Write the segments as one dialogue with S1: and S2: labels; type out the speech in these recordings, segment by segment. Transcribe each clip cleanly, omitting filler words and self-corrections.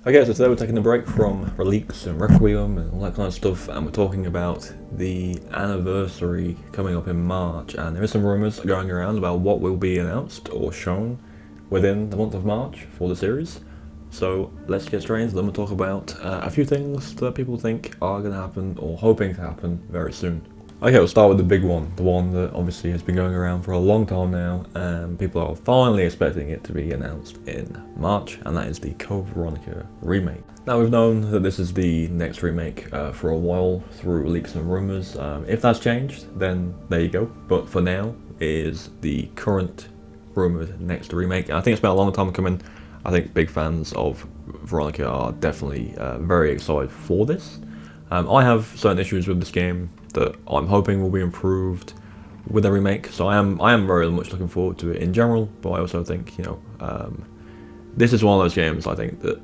S1: Okay, so today we're taking a break from Relics and Requiem and all that kind of stuff, and we're talking about the anniversary coming up in March, and there is some rumours going around about what will be announced or shown within the month of March for the series. So let's get straight into them and talk about a few things that people think are going to happen or hoping to happen very soon. Okay, we'll start with the big one, the one that obviously has been going around for a long time now, and people are finally expecting it to be announced in March, and that is the Code Veronica remake. Now, we've known that this is the next remake for a while through leaks and rumours. If that's changed, then there you go, but for now, it is the current rumoured next remake. I think it's been a long time coming. I think big fans of Veronica are definitely very excited for this. I have certain issues with this game that I'm hoping will be improved with a remake, so I am very much looking forward to it in general, but I also think, this is one of those games I think that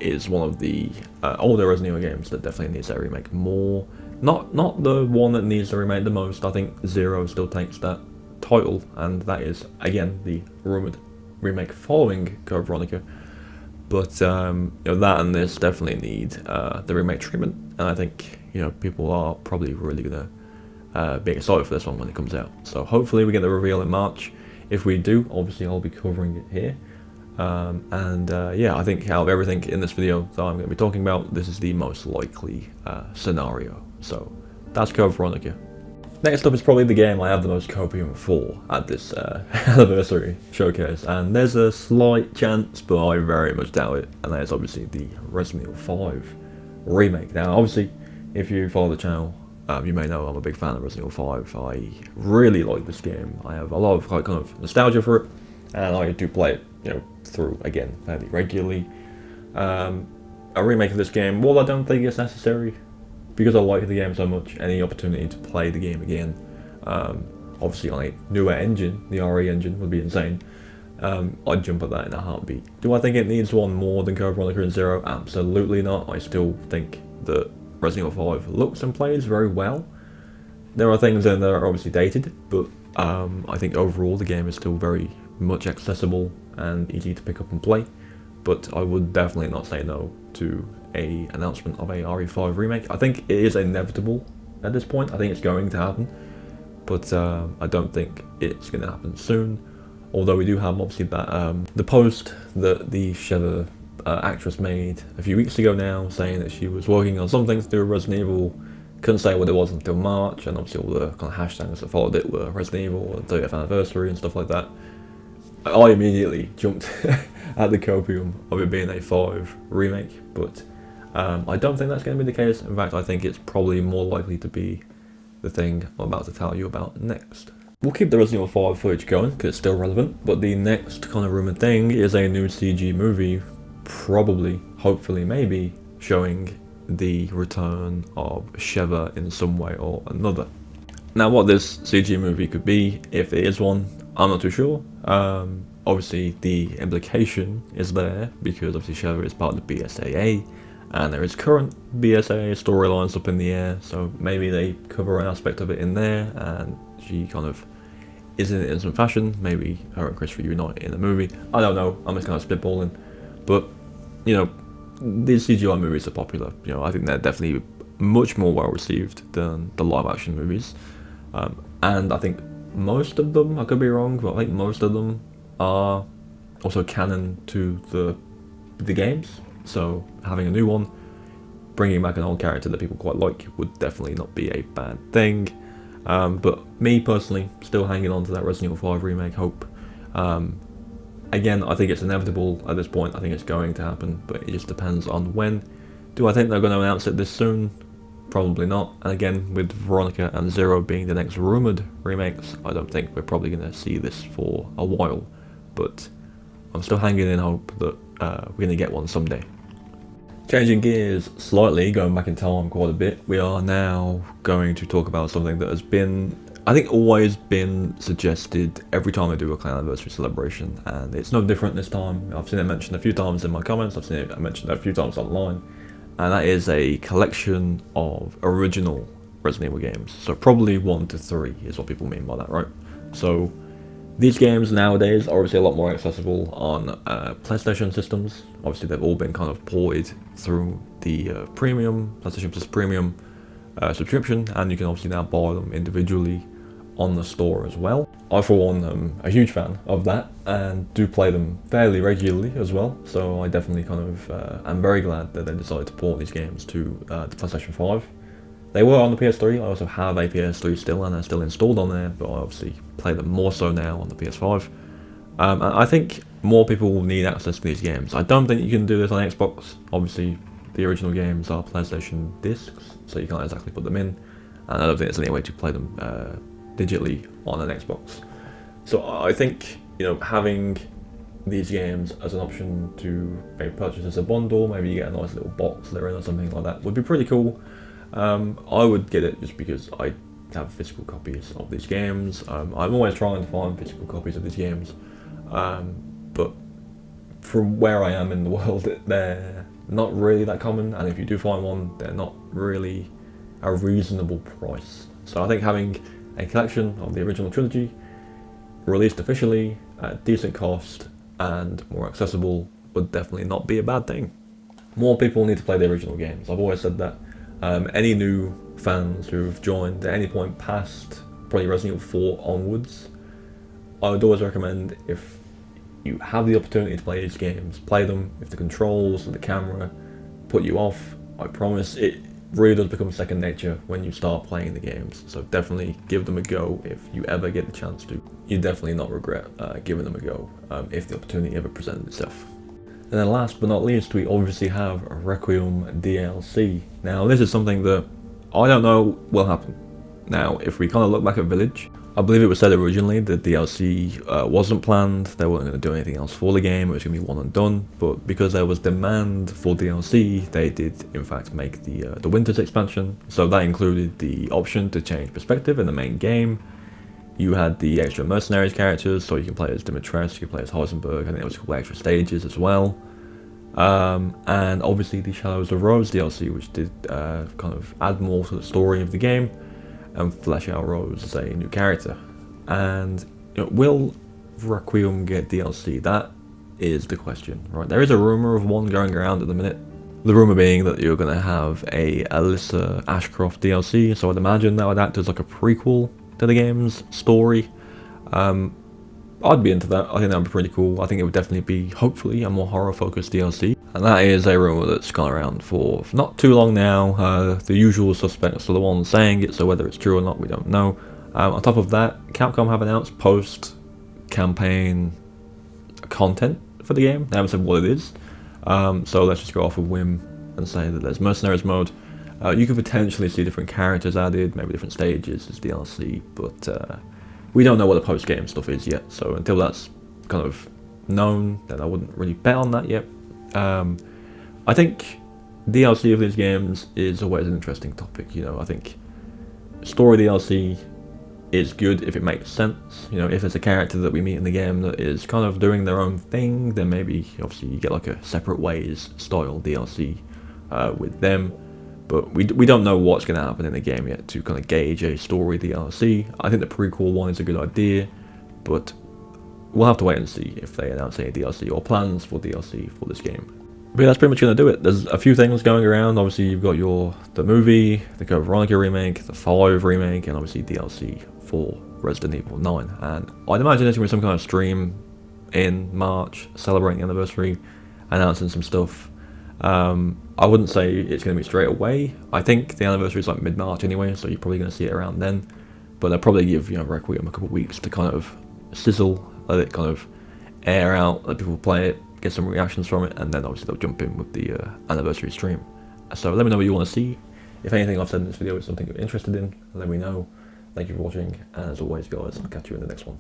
S1: is one of the older Resident Evil games that definitely needs that remake more. Not the one that needs the remake the most. I think Zero still takes that title, and that is, again, the rumoured remake following Code Veronica. But that and this definitely need the remake treatment, and I think people are probably really gonna be excited for this one when it comes out. So hopefully we get the reveal in March. If we do, obviously I'll be covering it here. I think out of everything in this video that I'm going to be talking about, this is the most likely scenario. So that's Code Veronica. Next up is probably the game I have the most copium for at this anniversary showcase, and there's a slight chance, but I very much doubt it, and that is obviously the Resident Evil 5 remake. Now, obviously, if you follow the channel, you may know I'm a big fan of Resident Evil 5. I really like this game. I have a lot of kind of nostalgia for it, and I do play it, through again fairly regularly. A remake of this game, well, I don't think it's necessary. Because I like the game so much, any opportunity to play the game again, obviously on a newer engine, the RE engine, would be insane. I'd jump at that in a heartbeat. Do I think it needs one more than Code Veronica and Zero? Absolutely not. I still think that Resident Evil 5 looks and plays very well. There are things in there that are obviously dated, but I think overall the game is still very much accessible and easy to pick up and play. But I would definitely not say no to a announcement of a RE5 remake. I think it is inevitable at this point. I think it's going to happen, but I don't think it's going to happen soon. Although we do have obviously that the post that the Sheva actress made a few weeks ago now, saying that she was working on something to do with Resident Evil. Couldn't say what it was until March, and obviously all the kind of hashtags that followed it were Resident Evil, 30th anniversary and stuff like that. I immediately jumped at the copium of it being a 5 remake, but I don't think that's going to be the case. In fact, I think it's probably more likely to be the thing I'm about to tell you about next. We'll keep the Resident Evil 5 footage going because it's still relevant, but the next kind of rumoured thing is a new CG movie, probably, hopefully, maybe, showing the return of Sheva in some way or another. Now, what this CG movie could be, if it is one, I'm not too sure. Obviously, the implication is there because obviously Sheva is part of the BSAA, and there is current BSAA storylines up in the air, so maybe they cover an aspect of it in there, and she kind of is in it in some fashion. Maybe her and Christopher unite in the movie. I don't know. I'm just kind of spitballing, but these CGI movies are popular. I think they're definitely much more well received than the live action movies, and I think most of them, I could be wrong, but I think most of them are also canon to the games. So having a new one, bringing back an old character that people quite like, would definitely not be a bad thing. But me personally, still hanging on to that Resident Evil 5 remake hope. Again, I think it's inevitable at this point. I think it's going to happen, but it just depends on when. Do I think they're going to announce it this soon? Probably not. And again, with Veronica and Zero being the next rumoured remakes, I don't think we're probably going to see this for a while. But I'm still hanging in hope that we're going to get one someday. Changing gears slightly, going back in time quite a bit, we are now going to talk about something that has been, I think, always been suggested every time I do a clan anniversary celebration, and it's no different this time. I've seen it mentioned a few times in my comments, I've seen it mentioned a few times online, and that is a collection of original Resident Evil games. So probably 1 to 3 is what people mean by that, right? So These games nowadays are obviously a lot more accessible on PlayStation systems. Obviously, they've all been kind of ported through the premium, PlayStation Plus Premium subscription, and you can obviously now buy them individually on the store as well. I, for one, am a huge fan of that and do play them fairly regularly as well. So I definitely kind of am very glad that they decided to port these games to the PlayStation 5. They were on the PS3, I also have a PS3 still, and they're still installed on there, but I obviously play them more so now on the PS5. And I think more people will need access to these games. I don't think you can do this on Xbox. Obviously, the original games are PlayStation discs, so you can't exactly put them in, and I don't think there's any way to play them digitally on an Xbox. So I think, you know, having these games as an option to maybe purchase as a bundle, maybe you get a nice little box they're in or something like that, would be pretty cool. I would get it just because I have physical copies of these games. I'm always trying to find physical copies of these games, but from where I am in the world, they're not really that common, and if you do find one, they're not really a reasonable price. So I think having a collection of the original trilogy released officially at decent cost and more accessible would definitely not be a bad thing. More people need to play the original games. I've always said that. Any new fans who've joined at any point past probably Resident Evil 4 onwards, I would always recommend, if you have the opportunity to play these games, play them. If the controls and the camera put you off, I promise it really does become second nature when you start playing the games. So definitely give them a go if you ever get the chance to. You definitely not regret giving them a go if the opportunity ever presented itself. And then last but not least, we obviously have Requiem DLC. Now, this is something that I don't know will happen. Now, if we kind of look back at Village, I believe it was said originally that DLC wasn't planned, they weren't going to do anything else for the game, it was going to be one and done, but because there was demand for DLC, they did in fact make the Winters expansion. So that included the option to change perspective in the main game. You had the extra mercenaries characters, so you can play as Dimitrescu, you can play as Heisenberg, I think there was a couple extra stages as well. And obviously the Shadows of Rose DLC, which did kind of add more to the story of the game and flesh out Rose as a new character. And you know, will Requiem get DLC? That is the question, right? There is a rumour of one going around at the minute. The rumour being that you're going to have a Alyssa Ashcroft DLC, so I'd imagine that would act as like a prequel to the game's story. I'd be into that. I think that would be pretty cool. I think it would definitely be, hopefully, a more horror-focused DLC. And that is a rumour that's gone around for not too long now. The usual suspects are the ones saying it, so whether it's true or not, we don't know. On top of that, Capcom have announced post-campaign content for the game. They haven't said what it is. So let's just go off a whim and say that there's Mercenaries mode. You could potentially see different characters added, maybe different stages as DLC, but we don't know what the post-game stuff is yet, so until that's kind of known, then I wouldn't really bet on that yet. I think DLC of these games is always an interesting topic, you know. I think story DLC is good if it makes sense, you know. If there's a character that we meet in the game that is kind of doing their own thing, then maybe obviously you get like a Separate Ways style DLC with them. But we don't know what's going to happen in the game yet to kind of gauge a story DLC. I think the prequel one is a good idea, but we'll have to wait and see if they announce any DLC or plans for DLC for this game. But yeah, that's pretty much going to do it. There's a few things going around. Obviously, you've got the movie, the Code Veronica remake, the 5 remake, and obviously DLC for Resident Evil 9. And I'd imagine there's going to be some kind of stream in March celebrating the anniversary, announcing some stuff. I wouldn't say it's going to be straight away. I think the anniversary is like mid-March anyway, so you're probably going to see it around then. But they'll probably give, you know, Requiem a couple of weeks to kind of sizzle, let it kind of air out, let people play it, get some reactions from it, and then obviously they'll jump in with the anniversary stream. So let me know what you want to see. If anything I've said in this video is something you're interested in, let me know. Thank you for watching, and as always guys, I'll catch you in the next one.